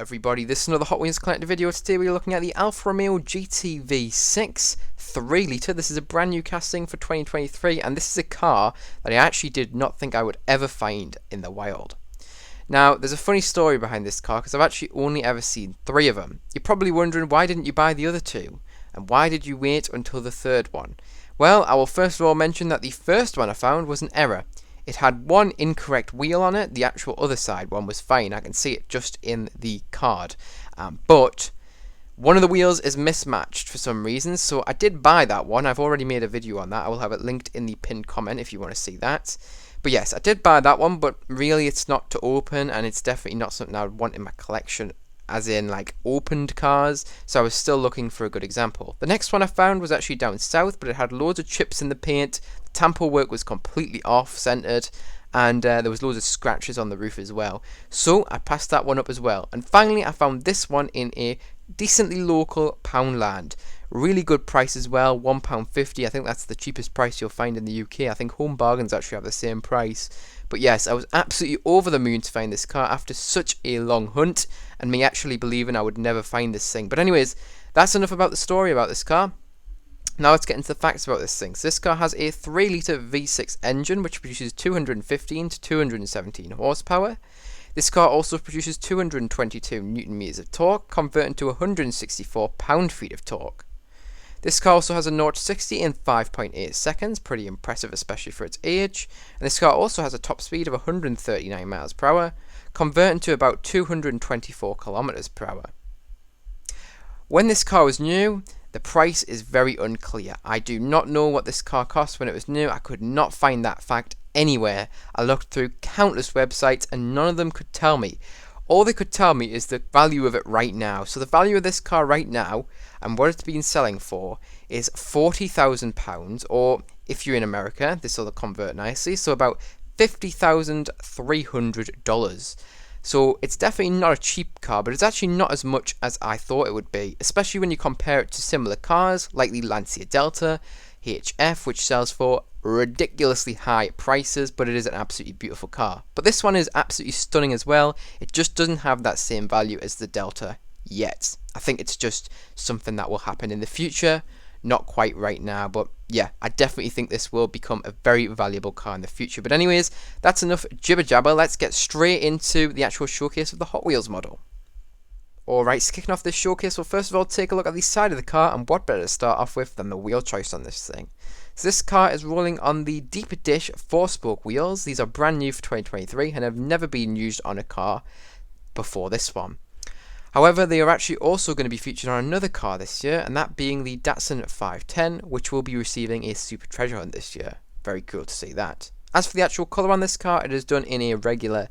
Everybody, this is another Hot Wheels Collector video. Today we're looking at the Alfa Romeo GTV6 3 litre. This is a brand new casting for 2023, and this is a car that I actually did not think I would ever find in the wild. Now, there's a funny story behind this car because I've actually only ever seen 3 of them. You're probably wondering, why didn't you buy the other 2? And why did you wait until the 3rd one? Well, I will first of all mention that the first one I found was an error. It had one incorrect wheel on it. The actual other side one was fine. I can see it just in the card. But one of the wheels is mismatched for some reason, so I did buy that one. I've already made a video on that. I will have it linked in the pinned comment if you want to see that. But yes, I did buy that one, but really it's not to open, and it's definitely not something I would want in my collection, as in like opened cars, so I was still looking for a good example. The next one I found was actually down south, but it had loads of chips in the paint, the tampo work was completely off-centered, and there was loads of scratches on the roof as well. So I passed that one up as well. And finally I found this one in a decently local Poundland. Really good price as well, £1.50. I think that's the cheapest price you'll find in the UK. I think Home Bargains actually have the same price. But yes, I was absolutely over the moon to find this car after such a long hunt, and me actually believing I would never find this thing. But anyways, that's enough about the story about this car. Now let's get into the facts about this thing. So this car has a 3 litre V6 engine which produces 215 to 217 horsepower. This car also produces 222 Newton meters of torque, converting to 164 pound-feet of torque. This car also has a 0 to 60 in 5.8 seconds, pretty impressive especially for its age. And this car also has a top speed of 139 miles per hour, converting to about 224 kilometers per hour. When this car was new, the price is very unclear. I do not know what this car cost when it was new. I could not find that fact anywhere. I looked through countless websites and none of them could tell me. All they could tell me is the value of it right now. So the value of this car right now and what it's been selling for is £40,000, or if you're in America, this will convert nicely, so about $50,300. So it's definitely not a cheap car, but it's actually not as much as I thought it would be, especially when you compare it to similar cars like the Lancia Delta HF, which sells for ridiculously high prices, but it is an absolutely beautiful car. But this one is absolutely stunning as well. It just doesn't have that same value as the Delta yet. I think it's just something that will happen in the future, not quite right now, but yeah, I definitely think this will become a very valuable car in the future. But anyways, that's enough jibber jabber. Let's get straight into the actual showcase of the Hot Wheels model. Alright, so kicking off this showcase, well, first of all, take a look at the side of the car, and what better to start off with than the wheel choice on this thing. So this car is rolling on the deep dish 4-spoke wheels. These are brand new for 2023 and have never been used on a car before this one. However, they are actually also going to be featured on another car this year, and that being the Datsun 510, which will be receiving a Super Treasure Hunt this year. Very cool to see that. As for the actual colour on this car, it is done in a regular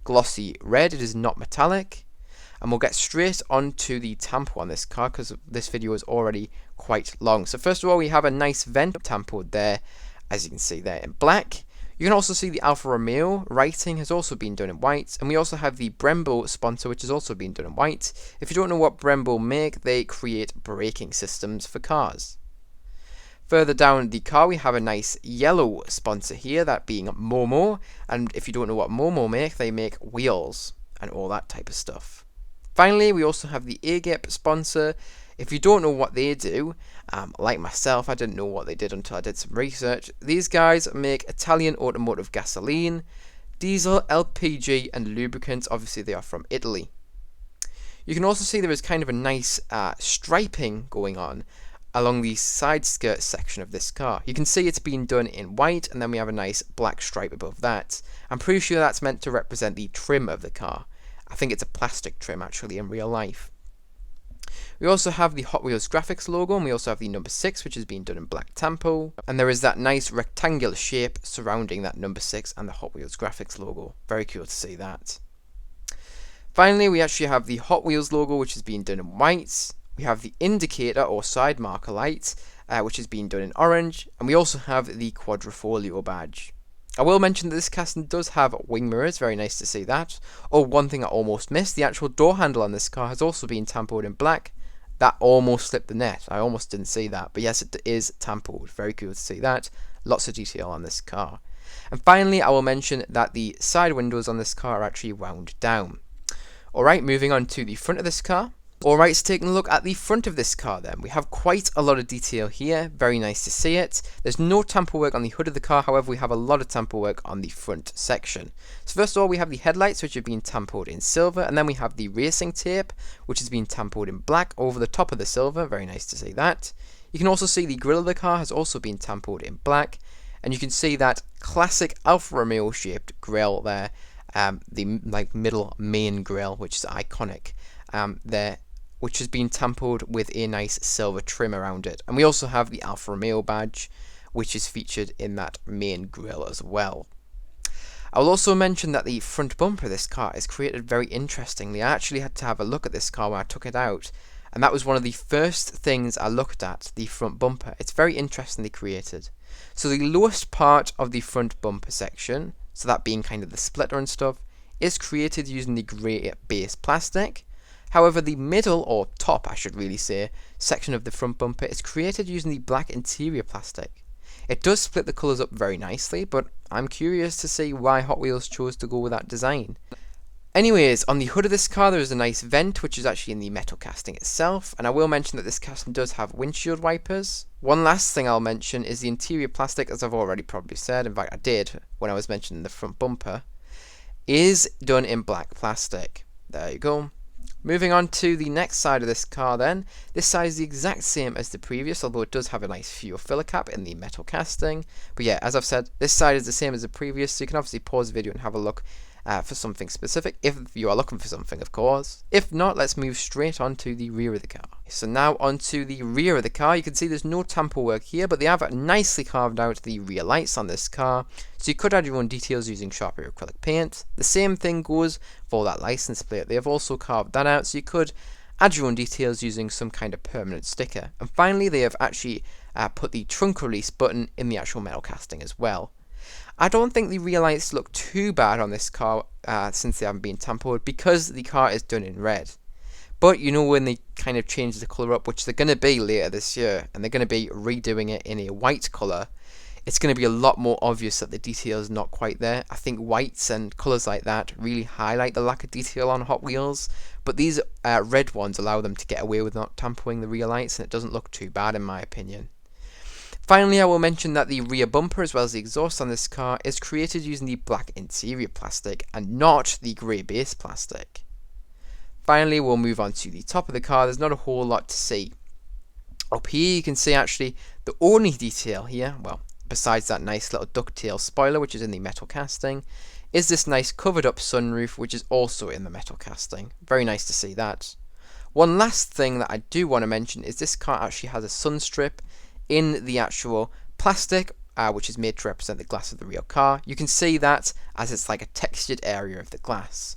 glossy red. It is not metallic. And we'll get straight onto the tampo on this car because this video is already quite long. So first of all, we have a nice vent tampoed there, as you can see there in black. You can also see the Alfa Romeo writing has also been done in white, and we also have the Brembo sponsor, which has also been done in white. If you don't know what Brembo make, they create braking systems for cars. Further down the car, we have a nice yellow sponsor here, that being Momo, and if you don't know what Momo make, they make wheels and all that type of stuff. Finally, we also have the AGEP sponsor. If you don't know what they do, like myself, I didn't know what they did until I did some research. These guys make Italian automotive gasoline, diesel, LPG and lubricants. Obviously they are from Italy. You can also see there is kind of a nice striping going on along the side skirt section of this car. You can see it's been done in white, and then we have a nice black stripe above that. I'm pretty sure that's meant to represent the trim of the car. I think it's a plastic trim actually in real life. We also have the Hot Wheels graphics logo, and we also have the number 6, which has been done in black tampo, and there is that nice rectangular shape surrounding that number 6 and the Hot Wheels graphics logo. Very cool to see that. Finally, we actually have the Hot Wheels logo, which has been done in white. We have the indicator or side marker light, which has been done in orange, and we also have the quadrifolio badge. I will mention that this casting does have wing mirrors, very nice to see that. Oh, one thing I almost missed, the actual door handle on this car has also been tampoed in black. That almost slipped the net, I almost didn't see that, but yes, it is tampoed, very cool to see that. Lots of detail on this car. And finally, I will mention that the side windows on this car are actually wound down. Alright, moving on to the front of this car. Alright, so taking a look at the front of this car then. We have quite a lot of detail here, very nice to see it. There's no tamper work on the hood of the car, however we have a lot of tamper work on the front section. So first of all we have the headlights, which have been tampered in silver, and then we have the racing tape, which has been tampered in black over the top of the silver, very nice to see that. You can also see the grille of the car has also been tampered in black, and you can see that classic Alfa Romeo shaped grille there, the middle main grille, which is iconic there, which has been tampered with a nice silver trim around it. And we also have the Alfa Romeo badge, which is featured in that main grille as well. I will also mention that the front bumper of this car is created very interestingly. I actually had to have a look at this car when I took it out, and that was one of the first things I looked at, the front bumper. It's very interestingly created. So the lowest part of the front bumper section, so that being kind of the splitter and stuff, is created using the grey base plastic. However, the middle, or top I should really say, section of the front bumper is created using the black interior plastic. It does split the colours up very nicely, but I'm curious to see why Hot Wheels chose to go with that design. Anyways, on the hood of this car there is a nice vent, which is actually in the metal casting itself, and I will mention that this casting does have windshield wipers. One last thing I'll mention is the interior plastic, as I've already probably said, in fact I did when I was mentioning the front bumper, is done in black plastic. There you go. Moving on to the next side of this car then. This side is the exact same as the previous, although it does have a nice fuel filler cap in the metal casting. But yeah, as I've said, this side is the same as the previous, so you can obviously pause the video and have a look for something specific, if you are looking for something, of course. If not, let's move straight on to the rear of the car. So now onto the rear of the car. You can see there's no tamper work here, but they have nicely carved out the rear lights on this car, so you could add your own details using Sharpie acrylic paint. The same thing goes for that license plate. They have also carved that out, so you could add your own details using some kind of permanent sticker. And finally, they have actually put the trunk release button in the actual metal casting as well. I don't think the rear lights look too bad on this car since they haven't been tampered, because the car is done in red. But you know, when they kind of change the colour up, which they're going to be later this year, and they're going to be redoing it in a white colour, it's going to be a lot more obvious that the detail is not quite there. I think whites and colours like that really highlight the lack of detail on Hot Wheels, but these red ones allow them to get away with not tampering the rear lights, and it doesn't look too bad in my opinion. Finally, I will mention that the rear bumper as well as the exhaust on this car is created using the black interior plastic and not the grey base plastic. Finally, we'll move on to the top of the car. There's not a whole lot to see. Up here you can see actually the only detail here, well, besides that nice little ducktail spoiler which is in the metal casting, is this nice covered up sunroof which is also in the metal casting. Very nice to see that. One last thing that I do want to mention is this car actually has a sun strip in the actual plastic, which is made to represent the glass of the real car. You can see that as it's like a textured area of the glass.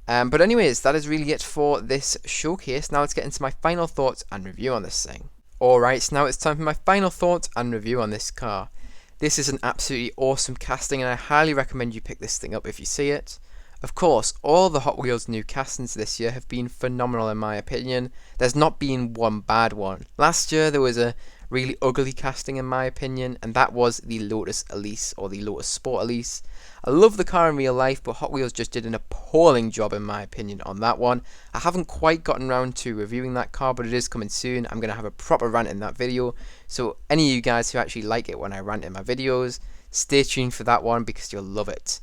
But anyways, that is really it for this showcase. Now let's get into my final thoughts and review on this thing. Alright, so now it's time for my final thoughts and review on this car. This is an absolutely awesome casting, and I highly recommend you pick this thing up if you see it. Of course, all the Hot Wheels new castings this year have been phenomenal in my opinion. There's not been one bad one. Last year there was a really ugly casting in my opinion, and that was the Lotus Elise, or the Lotus Sport Elise. I love the car in real life, but Hot Wheels just did an appalling job in my opinion on that one. I haven't quite gotten around to reviewing that car, but it is coming soon. I'm going to have a proper rant in that video, so any of you guys who actually like it when I rant in my videos, stay tuned for that one because you'll love it.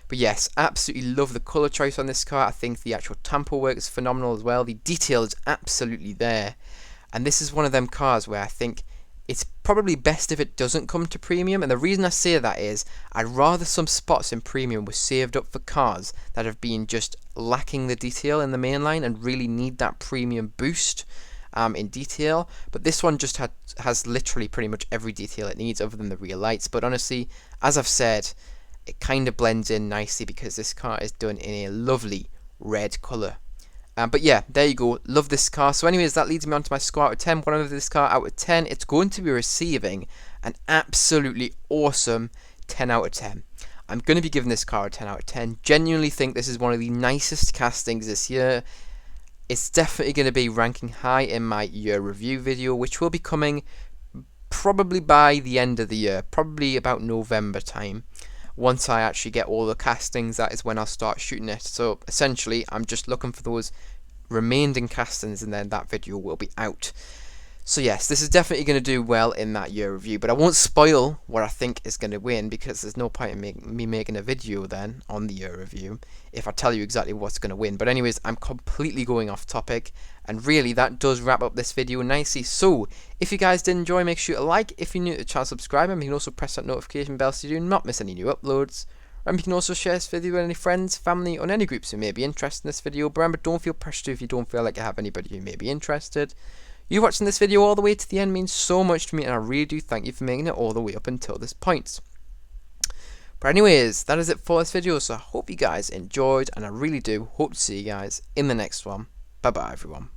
But yes, absolutely love the colour choice on this car. I think the actual tamper work is phenomenal as well. The detail is absolutely there. And this is one of them cars where I think it's probably best if it doesn't come to premium. And the reason I say that is I'd rather some spots in premium were saved up for cars that have been just lacking the detail in the mainline and really need that premium boost in detail. But this one just has literally pretty much every detail it needs other than the rear lights. But honestly, as I've said, it kind of blends in nicely because this car is done in a lovely red colour. But yeah, there you go. Love this car. So anyways, that leads me on to my score out of 10. What I give this car out of 10, it's going to be receiving an absolutely awesome 10 out of 10. I'm going to be giving this car a 10 out of 10. Genuinely think this is one of the nicest castings this year. It's definitely going to be ranking high in my year review video, which will be coming probably by the end of the year, probably about November time, once I actually get all the castings, that is when I'll start shooting it. So essentially I'm just looking for those remaining castings, and then that video will be out. So yes, this is definitely going to do well in that year review, but I won't spoil what I think is going to win, because there's no point in me making a video then on the year review if I tell you exactly what's going to win. But anyways, I'm completely going off topic, and really that does wrap up this video nicely. So if you guys did enjoy, make sure to like. If you're new to the channel, subscribe, and you can also press that notification bell so you do not miss any new uploads. Remember, you can also share this video with any friends, family, or any groups who may be interested in this video. But remember, don't feel pressured if you don't feel like you have anybody who may be interested. You watching this video all the way to the end means so much to me, and I really do thank you for making it all the way up until this point. But anyways, that is it for this video, so I hope you guys enjoyed, and I really do hope to see you guys in the next one. Bye bye everyone.